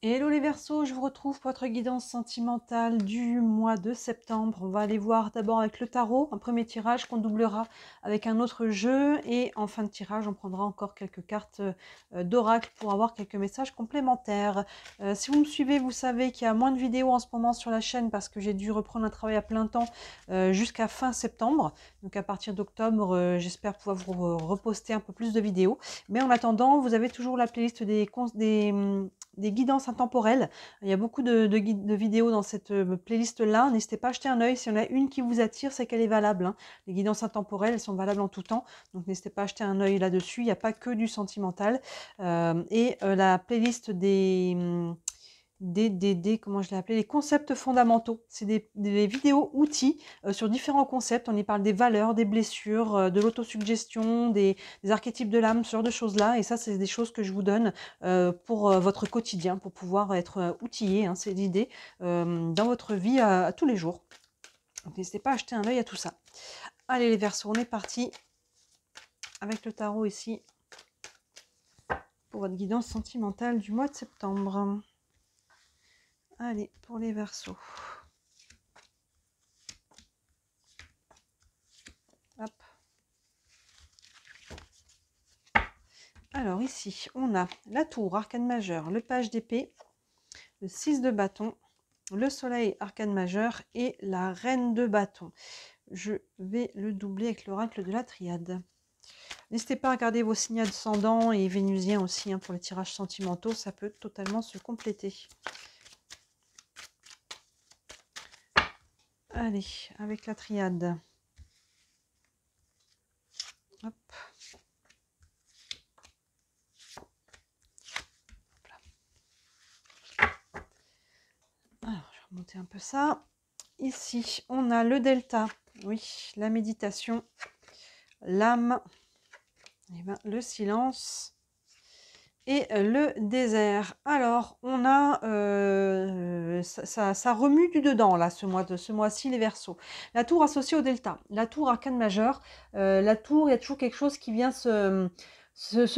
Hello les Verseaux, je vous retrouve pour votre guidance sentimentale du mois de septembre. On va aller voir d'abord avec le tarot, un premier tirage qu'on doublera avec un autre jeu. Et en fin de tirage, on prendra encore quelques cartes d'oracle pour avoir quelques messages complémentaires. Si vous me suivez, vous savez qu'il y a moins de vidéos en ce moment sur la chaîne parce que j'ai dû reprendre un travail à plein temps jusqu'à fin septembre. Donc à partir d'octobre, j'espère pouvoir vous reposter un peu plus de vidéos. Mais en attendant, vous avez toujours la playlist des guidances intemporelles. Il y a beaucoup de vidéos dans cette playlist-là. N'hésitez pas à jeter un œil. Si y en a une qui vous attire, c'est qu'elle est valable, hein. Les guidances intemporelles, elles sont valables en tout temps. Donc n'hésitez pas à jeter un œil là-dessus. Il n'y a pas que du sentimental. La playlist comment je l'ai appelé, les concepts fondamentaux. C'est des vidéos outils sur différents concepts. On y parle des valeurs, des blessures, de l'autosuggestion, des archétypes de l'âme, ce genre de choses-là. Et ça, c'est des choses que je vous donne pour votre quotidien, pour pouvoir être outillé, hein, c'est l'idée, dans votre vie à tous les jours. Donc n'hésitez pas à jeter un œil à tout ça. Allez les Verseaux, on est parti avec le tarot ici pour votre guidance sentimentale du mois de septembre. Allez, pour les Verseaux. Hop. Alors ici, on a la tour, arcane majeur, le page d'épée, le 6 de bâton, le soleil, arcane majeur et la reine de bâton. Je vais le doubler avec l'oracle de la triade. N'hésitez pas à regarder vos signes ascendants et vénusiens aussi, hein, pour les tirages sentimentaux, ça peut totalement se compléter. Allez, avec la triade. Hop. Alors, je vais remonter un peu ça. Ici, on a le delta, oui, la méditation, l'âme, et ben, le silence et le désert. Alors, on a ça remue du dedans là ce mois-ci les Verseaux. La tour associée au delta, la tour arcane majeure, la tour, il y a toujours quelque chose qui vient se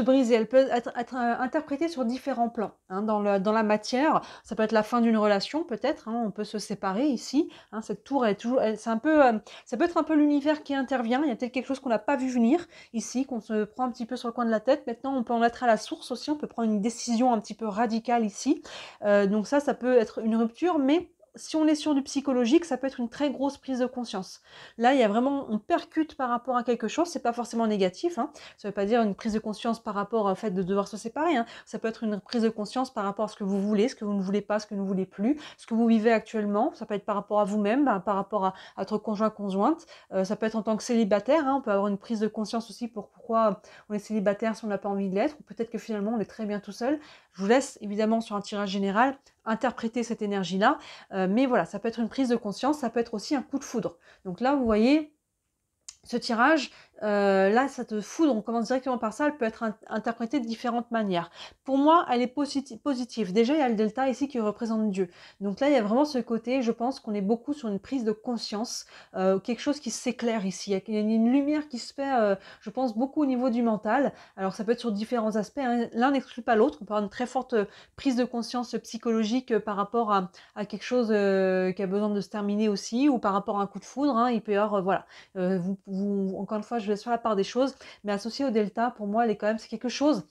briser. Elle peut être interprétée sur différents plans, hein, dans la matière. Ça peut être la fin d'une relation, peut-être, hein, on peut se séparer ici, hein, cette tour, elle est toujours, c'est un peu, ça peut être un peu l'univers qui intervient. Il y a peut-être quelque chose qu'on n'a pas vu venir ici, qu'on se prend un petit peu sur le coin de la tête. Maintenant, on peut en être à la source aussi, on peut prendre une décision un petit peu radicale ici. Donc ça peut être une rupture, mais si on est sur du psychologique, ça peut être une très grosse prise de conscience. Là, il y a vraiment, on percute par rapport à quelque chose, c'est pas forcément négatif, hein. Ça veut pas dire une prise de conscience par rapport au fait de devoir se séparer, hein. Ça peut être une prise de conscience par rapport à ce que vous voulez, ce que vous ne voulez pas, ce que vous ne voulez plus, ce que vous vivez actuellement. Ça peut être par rapport à vous-même, par rapport à votre conjoint-conjointe. Ça peut être en tant que célibataire, hein. On peut avoir une prise de conscience aussi pour pourquoi on est célibataire si on n'a pas envie de l'être, ou peut-être que finalement on est très bien tout seul. Je vous laisse évidemment sur un tirage général interpréter cette énergie-là, mais voilà, ça peut être une prise de conscience, ça peut être aussi un coup de foudre. Donc là, vous voyez, ce tirage, là, cette foudre, on commence directement par ça, elle peut être interprétée de différentes manières. Pour moi, elle est positive. Déjà, il y a le delta ici qui représente Dieu. Donc là, il y a vraiment ce côté, je pense qu'on est beaucoup sur une prise de conscience, quelque chose qui s'éclaire ici. Il y a une lumière qui se fait, je pense, beaucoup au niveau du mental. Alors, ça peut être sur différents aspects, hein. L'un n'exclut pas l'autre. On peut avoir une très forte prise de conscience psychologique par rapport à quelque chose qui a besoin de se terminer aussi, ou par rapport à un coup de foudre, hein. Il peut y avoir, voilà. Encore une fois, je vais sur la part des choses, mais associé au delta, pour moi, elle est quand même, c'est quelque chose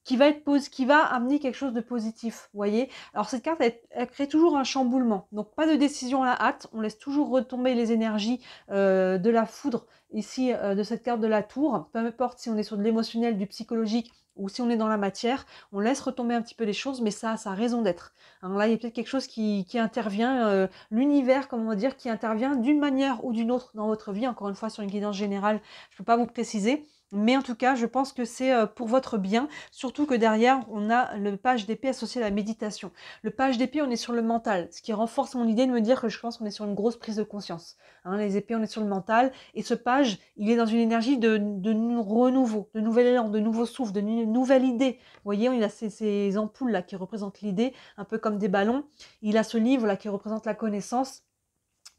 qui va amener quelque chose de positif, vous voyez. Alors cette carte, elle crée toujours un chamboulement, donc pas de décision à la hâte, on laisse toujours retomber les énergies de la foudre, ici, de cette carte de la tour, peu importe si on est sur de l'émotionnel, du psychologique, ou si on est dans la matière, on laisse retomber un petit peu les choses, mais ça a raison d'être. Alors là, il y a peut-être quelque chose qui intervient, l'univers, comment on va dire, qui intervient d'une manière ou d'une autre dans votre vie. Encore une fois, sur une guidance générale, je ne peux pas vous préciser, mais en tout cas, je pense que c'est pour votre bien, surtout que derrière, on a le page d'épée associé à la méditation. Le page d'épée, on est sur le mental, ce qui renforce mon idée de me dire que je pense qu'on est sur une grosse prise de conscience. Hein, les épées, on est sur le mental, et ce page, il est dans une énergie de renouveau, de nouvel élan, de nouveau souffle, de nouvelle idée. Vous voyez, il a ces ampoules là qui représentent l'idée, un peu comme des ballons. Il a ce livre là qui représente la connaissance.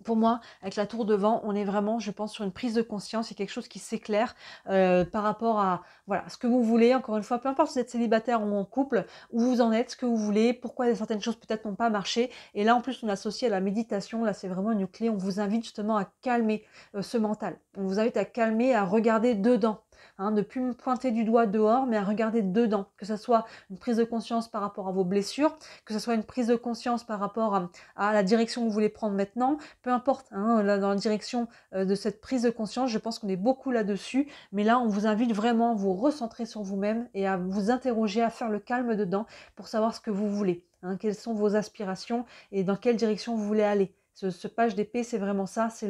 Pour moi, avec la tour devant, on est vraiment, je pense, sur une prise de conscience. C'est quelque chose qui s'éclaire par rapport à voilà, ce que vous voulez. Encore une fois, peu importe si vous êtes célibataire ou en couple, où vous en êtes, ce que vous voulez, pourquoi certaines choses peut-être n'ont pas marché. Et là, en plus, on associe à la méditation. Là, c'est vraiment une clé. On vous invite justement à calmer ce mental. On vous invite à calmer, à regarder dedans. Hein, ne plus pointer du doigt dehors, mais à regarder dedans. Que ce soit une prise de conscience par rapport à vos blessures, que ce soit une prise de conscience par rapport à la direction que vous voulez prendre maintenant, peu importe, hein, là, dans la direction de cette prise de conscience, je pense qu'on est beaucoup là-dessus, mais là, on vous invite vraiment à vous recentrer sur vous-même et à vous interroger, à faire le calme dedans pour savoir ce que vous voulez, hein, quelles sont vos aspirations et dans quelle direction vous voulez aller. Ce page d'épée, c'est vraiment ça, c'est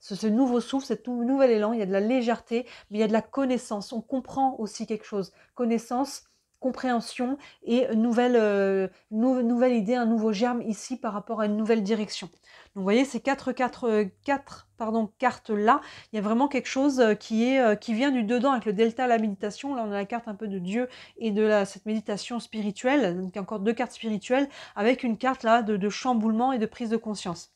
ce nouveau souffle, cet nouvel élan, il y a de la légèreté, mais il y a de la connaissance, on comprend aussi quelque chose, connaissance, compréhension et nouvelle idée, un nouveau germe ici par rapport à une nouvelle direction. Donc vous voyez, ces quatre cartes-là, il y a vraiment quelque chose qui vient du dedans avec le delta, la méditation. Là, on a la carte un peu de Dieu et de cette méditation spirituelle. Donc, il y a encore deux cartes spirituelles avec une carte là de chamboulement et de prise de conscience.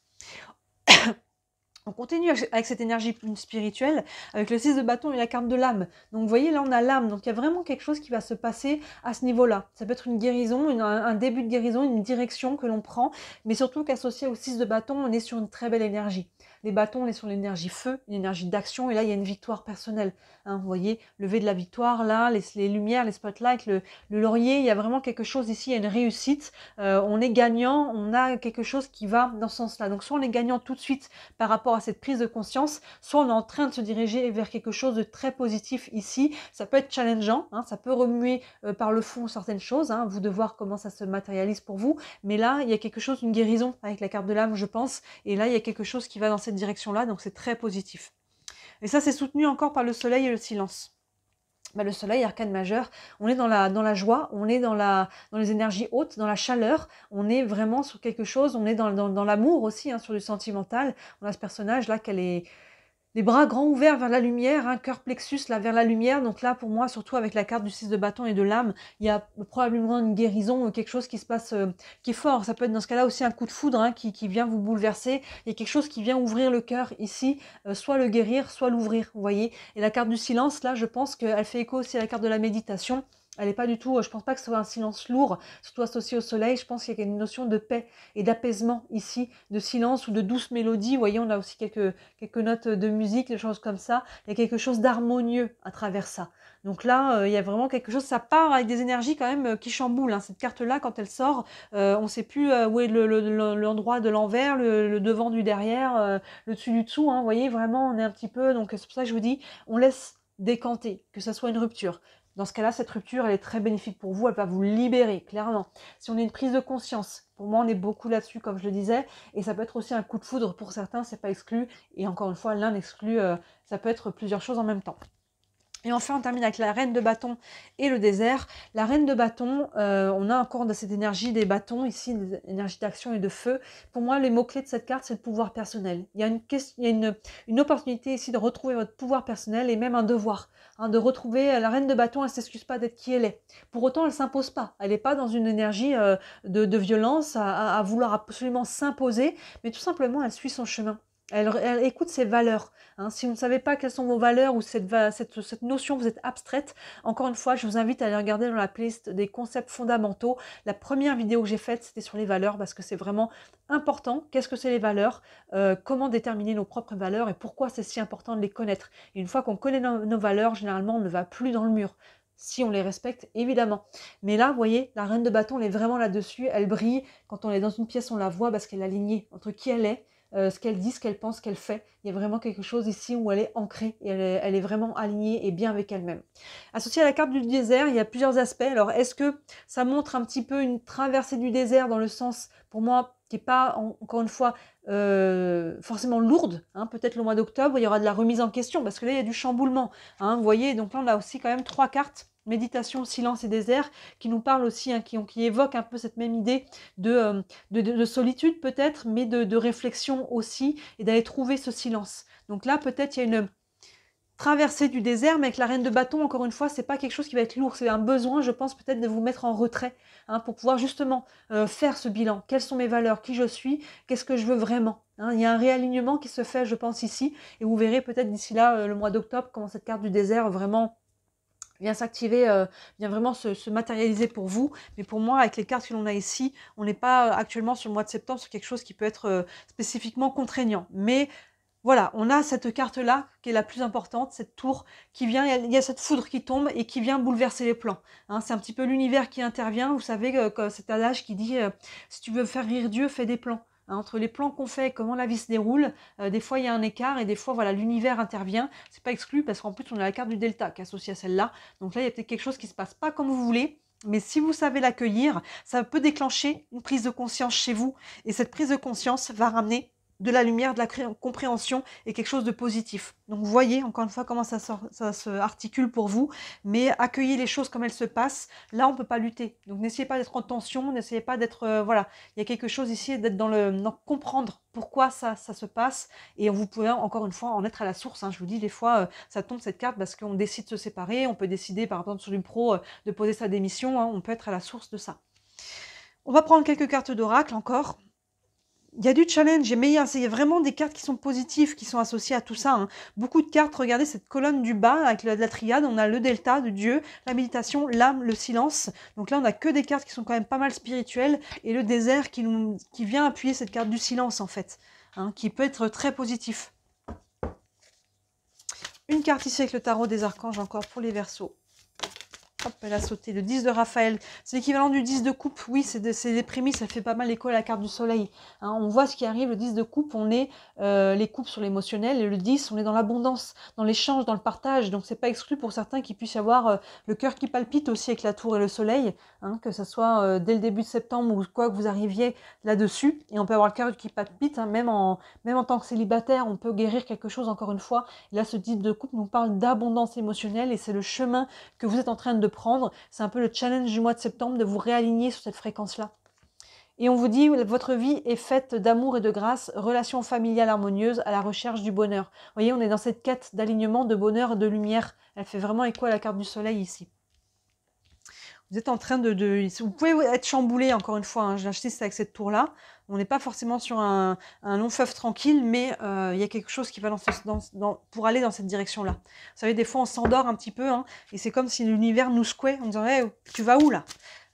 On continue avec cette énergie spirituelle, avec le 6 de bâton et la carte de l'âme. Donc vous voyez, là on a l'âme, donc il y a vraiment quelque chose qui va se passer à ce niveau-là. Ça peut être une guérison, un début de guérison, une direction que l'on prend, mais surtout qu'associé au 6 de bâton, on est sur une très belle énergie. Les bâtons, on est sur l'énergie feu, une énergie d'action, et là il y a une victoire personnelle. Hein, vous voyez, lever de la victoire, là, les lumières, les spotlights, le laurier, il y a vraiment quelque chose ici, il y a une réussite, on est gagnant, on a quelque chose qui va dans ce sens-là. Donc soit on est gagnant tout de suite par rapport à cette prise de conscience, soit on est en train de se diriger vers quelque chose de très positif ici. Ça peut être challengeant, hein, ça peut remuer par le fond certaines choses, hein, vous de voir comment ça se matérialise pour vous, mais là il y a quelque chose, une guérison avec la carte de l'âme je pense, et là il y a quelque chose qui va dans cette direction-là, donc c'est très positif. Et ça c'est soutenu encore par le soleil et le silence. Bah, le soleil, arcane majeur, on est dans la joie, on est dans les énergies hautes, dans la chaleur, on est vraiment sur quelque chose, on est dans l'amour aussi, hein, sur du sentimental. On a ce personnage-là qui a les bras grands ouverts vers la lumière, un cœur plexus là vers la lumière. Donc là, pour moi, surtout avec la carte du 6 de bâton et de l'âme, il y a probablement une guérison, quelque chose qui se passe, qui est fort. Ça peut être dans ce cas-là aussi un coup de foudre hein, qui vient vous bouleverser. Il y a quelque chose qui vient ouvrir le cœur ici, soit le guérir, soit l'ouvrir, vous voyez. Et la carte du silence, là, je pense qu'elle fait écho aussi à la carte de la méditation. Elle n'est pas du tout, je pense pas que ce soit un silence lourd, surtout associé au soleil. Je pense qu'il y a une notion de paix et d'apaisement ici, de silence ou de douce mélodie. Vous voyez, on a aussi quelques notes de musique, des choses comme ça. Il y a quelque chose d'harmonieux à travers ça. Donc là, il y a vraiment quelque chose, ça part avec des énergies quand même qui chamboulent. Hein. Cette carte-là, quand elle sort, on ne sait plus où est l'endroit de l'envers, le devant du derrière, le dessus du dessous. Hein. Vous voyez, vraiment, on est un petit peu... Donc c'est pour ça que je vous dis, on laisse décanter, que ça soit une rupture. Dans ce cas-là, cette rupture, elle est très bénéfique pour vous, elle va vous libérer, clairement. Si on a une prise de conscience, pour moi, on est beaucoup là-dessus, comme je le disais, et ça peut être aussi un coup de foudre pour certains, c'est pas exclu, et encore une fois, l'un n'exclut, ça peut être plusieurs choses en même temps. Et enfin, on termine avec la reine de bâton et le désert. La reine de bâton, on a encore de cette énergie des bâtons, ici, des énergies d'action et de feu. Pour moi, les mots-clés de cette carte, c'est le pouvoir personnel. Il y a une opportunité ici de retrouver votre pouvoir personnel et même un devoir. Hein, de retrouver la reine de bâton, elle ne s'excuse pas d'être qui elle est. Pour autant, elle ne s'impose pas. Elle n'est pas dans une énergie de violence, à vouloir absolument s'imposer, mais tout simplement, elle suit son chemin. Elle écoute ses valeurs. Hein. Si vous ne savez pas quelles sont vos valeurs ou cette notion vous êtes abstraite, encore une fois, je vous invite à aller regarder dans la playlist des concepts fondamentaux. La première vidéo que j'ai faite, c'était sur les valeurs parce que c'est vraiment important. Qu'est-ce que c'est les valeurs? Comment déterminer nos propres valeurs et pourquoi c'est si important de les connaître? Et une fois qu'on connaît nos valeurs, généralement, on ne va plus dans le mur. Si on les respecte, évidemment. Mais là, vous voyez, la reine de bâton, elle est vraiment là-dessus. Elle brille. Quand on est dans une pièce, on la voit parce qu'elle est alignée entre qui elle est, ce qu'elle dit, ce qu'elle pense, ce qu'elle fait. Il y a vraiment quelque chose ici où elle est ancrée et elle est vraiment alignée et bien avec elle-même. Associée à la carte du désert, il y a plusieurs aspects. Alors, est-ce que ça montre un petit peu une traversée du désert dans le sens, pour moi, qui n'est pas, encore une fois, forcément lourde. Hein, peut-être le mois d'octobre, il y aura de la remise en question parce que là, il y a du chamboulement. Hein, vous voyez, donc là, on a aussi quand même 3 cartes. Méditation, silence et désert, qui nous parlent aussi, hein, qui évoquent un peu cette même idée de solitude peut-être, mais de réflexion aussi, et d'aller trouver ce silence. Donc là, peut-être il y a une traversée du désert, mais avec la reine de bâton, encore une fois, c'est pas quelque chose qui va être lourd. C'est un besoin, je pense, peut-être de vous mettre en retrait, hein, pour pouvoir justement faire ce bilan. Quelles sont mes valeurs? Qui je suis? Qu'est-ce que je veux vraiment? Hein, il y a un réalignement qui se fait, je pense, ici. Et vous verrez peut-être d'ici là, le mois d'octobre, comment cette carte du désert vraiment vient s'activer, vient vraiment se matérialiser pour vous. Mais pour moi, avec les cartes que l'on a ici, on n'est pas actuellement sur le mois de septembre sur quelque chose qui peut être spécifiquement contraignant. Mais voilà, on a cette carte-là qui est la plus importante, cette tour qui vient, il y a cette foudre qui tombe et qui vient bouleverser les plans. Hein, c'est un petit peu l'univers qui intervient. Vous savez que cet adage qui dit si tu veux faire rire Dieu, fais des plans. Hein, entre les plans qu'on fait et comment la vie se déroule, des fois il y a un écart et des fois voilà l'univers intervient. C'est pas exclu parce qu'en plus on a la carte du delta qui est associée à celle-là. Donc là il y a peut-être quelque chose qui se passe pas comme vous voulez. Mais si vous savez l'accueillir, ça peut déclencher une prise de conscience chez vous. Et cette prise de conscience va ramener de la lumière, de la compréhension et quelque chose de positif. Donc vous voyez encore une fois comment ça se articule pour vous, mais accueillez les choses comme elles se passent. Là, on ne peut pas lutter. Donc n'essayez pas d'être en tension, n'essayez pas d'être... voilà, il y a quelque chose ici, d'être dans comprendre pourquoi ça se passe. Et vous pouvez encore une fois en être à la source. Hein. Je vous dis, des fois, ça tombe cette carte parce qu'on décide de se séparer. On peut décider, par exemple, sur du pro, de poser sa démission. Hein. On peut être à la source de ça. On va prendre quelques cartes d'oracle encore. Il y a du challenge, mais il y a vraiment des cartes qui sont positives, qui sont associées à tout ça. Hein. Beaucoup de cartes, regardez cette colonne du bas avec la triade, on a le delta de Dieu, la méditation, l'âme, le silence. Donc là, on n'a que des cartes qui sont quand même pas mal spirituelles, et le désert qui vient appuyer cette carte du silence, en fait, hein, qui peut être très positif. Une carte ici avec le tarot des archanges, encore pour les Verseaux. Hop, elle a sauté. Le 10 de Raphaël, c'est l'équivalent du 10 de coupe. Oui, c'est des prémices, ça fait pas mal écho à la carte du soleil. Hein, on voit ce qui arrive, le 10 de coupe, on est les coupes sur l'émotionnel, et le 10, on est dans l'abondance, dans l'échange, dans le partage. Donc c'est pas exclu pour certains qu'il puisse y avoir le cœur qui palpite aussi avec la tour et le soleil, hein, que ce soit dès le début de septembre ou quoi que vous arriviez là-dessus. Et on peut avoir le cœur qui palpite, hein, même en tant que célibataire, on peut guérir quelque chose encore une fois. Et là, ce 10 de coupe nous parle d'abondance émotionnelle et c'est le chemin que vous êtes en train de prendre. C'est un peu le challenge du mois de septembre de vous réaligner sur cette fréquence-là. Et on vous dit, votre vie est faite d'amour et de grâce, relations familiales harmonieuses, à la recherche du bonheur. Vous voyez, on est dans cette quête d'alignement, de bonheur, de lumière. Elle fait vraiment écho à la carte du soleil ici. Vous êtes en train vous pouvez être chamboulé, encore une fois, hein, j'insiste avec cette tour-là. On n'est pas forcément sur un long fleuve tranquille, mais il y a quelque chose qui va pour aller dans cette direction-là. Vous savez, des fois, on s'endort un petit peu, hein, et c'est comme si l'univers nous secouait en disant hey, « tu vas où là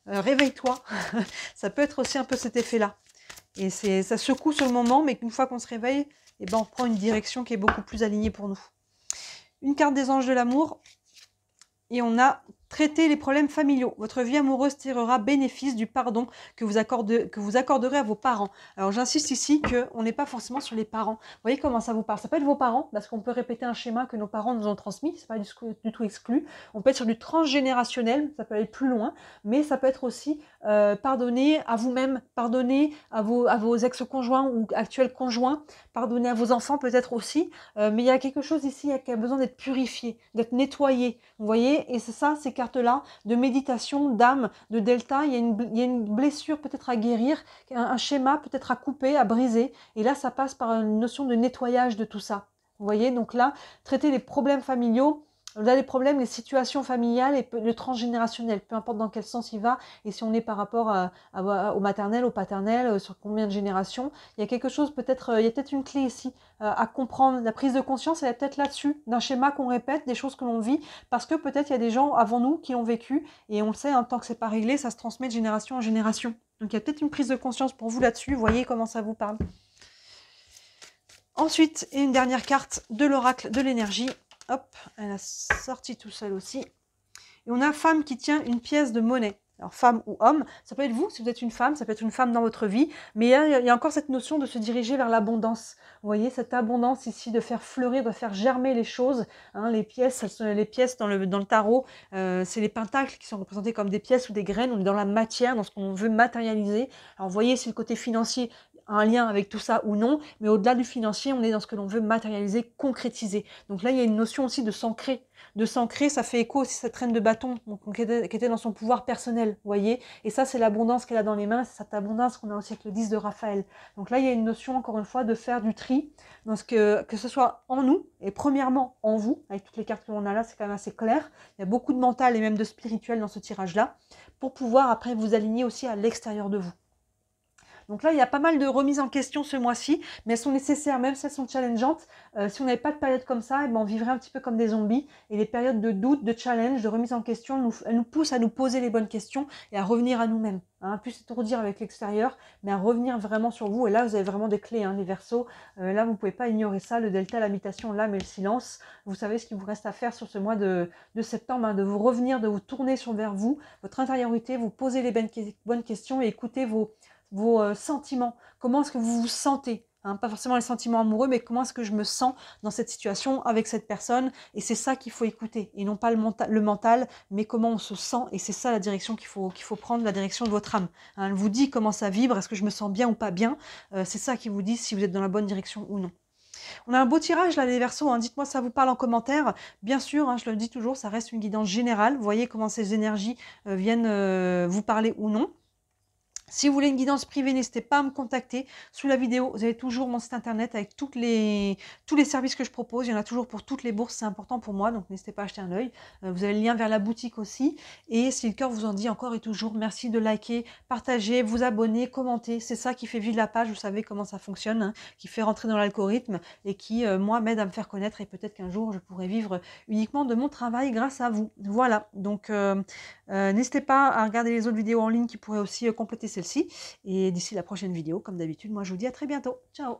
réveille-toi ». Ça peut être aussi un peu cet effet-là. Et ça secoue sur le moment, mais qu'une fois qu'on se réveille, eh ben, on prend une direction qui est beaucoup plus alignée pour nous. Une carte des anges de l'amour, et on a traiter les problèmes familiaux. Votre vie amoureuse tirera bénéfice du pardon que vous accorderez à vos parents. Alors j'insiste ici qu'on n'est pas forcément sur les parents. Vous voyez comment ça vous parle? Ça peut être vos parents, parce qu'on peut répéter un schéma que nos parents nous ont transmis, c'est pas du tout exclu. On peut être sur du transgénérationnel, ça peut aller plus loin, mais ça peut être aussi pardonner à vous-même, pardonner à vos ex-conjoints ou actuels conjoints, pardonner à vos enfants peut-être aussi, mais il y a quelque chose ici qui a besoin d'être purifié, d'être nettoyé, vous voyez, et c'est ça, ces cartes-là, de méditation, d'âme, de delta, il y a une blessure peut-être à guérir, un schéma peut-être à couper, à briser, et là ça passe par une notion de nettoyage de tout ça, vous voyez, donc là, traiter les problèmes familiaux, là, les problèmes, les situations familiales et le transgénérationnel, peu importe dans quel sens il va, et si on est par rapport au maternel, au paternel, sur combien de générations, il y a quelque chose peut-être, il y a peut-être une clé ici à comprendre. La prise de conscience, elle est peut-être là-dessus, d'un schéma qu'on répète, des choses que l'on vit, parce que peut-être il y a des gens avant nous qui l'ont vécu, et on le sait, hein, tant que c'est pas réglé, ça se transmet de génération en génération. Donc il y a peut-être une prise de conscience pour vous là-dessus, voyez comment ça vous parle. Ensuite, et une dernière carte de l'oracle de l'énergie. Hop, elle a sorti tout seul aussi. Et on a femme qui tient une pièce de monnaie. Alors femme ou homme, ça peut être vous, si vous êtes une femme, ça peut être une femme dans votre vie, mais il y a encore cette notion de se diriger vers l'abondance. Vous voyez, cette abondance ici, de faire fleurir, de faire germer les choses. Hein, les pièces dans le tarot, c'est les pentacles qui sont représentés comme des pièces ou des graines, on est dans la matière, dans ce qu'on veut matérialiser. Alors vous voyez, c'est le côté financier. un lien avec tout ça ou non, mais au-delà du financier, on est dans ce que l'on veut matérialiser, concrétiser. Donc là, il y a une notion aussi de s'ancrer. De s'ancrer, ça fait écho aussi à cette reine de bâton qui était dans son pouvoir personnel, vous voyez. Et ça, c'est l'abondance qu'elle a dans les mains, c'est cette abondance qu'on a aussi avec le 10 de Raphaël. Donc là, il y a une notion, encore une fois, de faire du tri, dans ce que ce soit en nous, et premièrement en vous, avec toutes les cartes que l'on a là, c'est quand même assez clair. Il y a beaucoup de mental et même de spirituel dans ce tirage-là, pour pouvoir après vous aligner aussi à l'extérieur de vous. Donc là, il y a pas mal de remises en question ce mois-ci, mais elles sont nécessaires, même si elles sont challengeantes. Si on n'avait pas de période comme ça, eh ben, on vivrait un petit peu comme des zombies. Et les périodes de doute, de challenge, de remise en question, elles nous poussent à nous poser les bonnes questions et à revenir à nous-mêmes. Hein, plus s'étourdir avec l'extérieur, mais à revenir vraiment sur vous. Et là, vous avez vraiment des clés, hein, les Verseaux. Là, vous ne pouvez pas ignorer ça, le delta, la méditation, l'âme et le silence. Vous savez ce qu'il vous reste à faire sur ce mois de septembre, hein, de vous revenir, de vous tourner vers vous, votre intériorité, vous poser les bonnes questions et écouter vos sentiments, comment est-ce que vous vous sentez, hein, pas forcément les sentiments amoureux, mais comment est-ce que je me sens dans cette situation avec cette personne, et c'est ça qu'il faut écouter, et non pas le mental, mais comment on se sent, et c'est ça la direction qu'il faut prendre, la direction de votre âme. Hein, elle vous dit comment ça vibre, est-ce que je me sens bien ou pas bien, c'est ça qui vous dit si vous êtes dans la bonne direction ou non. On a un beau tirage là les Verseaux, hein. Dites-moi si ça vous parle en commentaire. Bien sûr, hein, je le dis toujours, ça reste une guidance générale, vous voyez comment ces énergies viennent vous parler ou non. Si vous voulez une guidance privée, n'hésitez pas à me contacter. Sous la vidéo, vous avez toujours mon site internet avec tous les services que je propose. Il y en a toujours pour toutes les bourses, c'est important pour moi, donc n'hésitez pas à jeter un œil. Vous avez le lien vers la boutique aussi. Et si le cœur vous en dit encore et toujours, merci de liker, partager, vous abonner, commenter. C'est ça qui fait vivre la page, vous savez comment ça fonctionne, hein, qui fait rentrer dans l'algorithme et qui, moi, m'aide à me faire connaître. Et peut-être qu'un jour, je pourrai vivre uniquement de mon travail grâce à vous. Voilà, donc n'hésitez pas à regarder les autres vidéos en ligne qui pourraient aussi compléter celle-ci. Et d'ici la prochaine vidéo, comme d'habitude, moi je vous dis à très bientôt. Ciao!